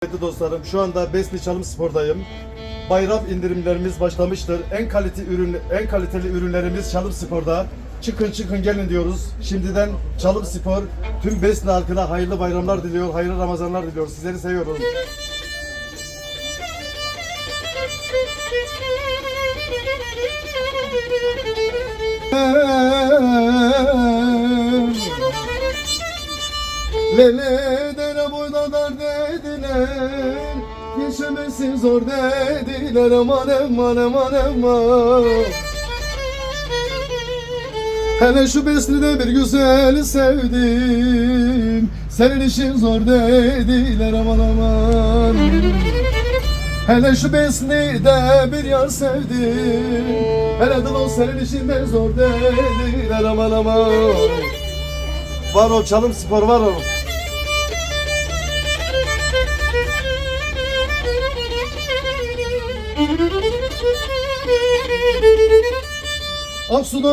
Kıymetli dostlarım, şu anda Besni Çalım Spor'dayım. Bayram indirimlerimiz başlamıştır. En kaliteli ürünlerimiz Çalım Spor'da. Çıkın çıkın gelin diyoruz. Şimdiden Çalım Spor tüm Besni halkına hayırlı bayramlar diliyor, hayırlı Ramazanlar diliyor. Sizleri seviyoruz. Lele dere boyda dar dediler, geçemezsin zor dediler, aman aman aman aman. Hele şu Besni'de bir güzel sevdim, senin işin zor dediler, aman aman. Hele şu Besni'de bir yar sevdim, hele de o senin işin de zor dediler, aman aman. Var o Çalım Spor, var o. Aksu'da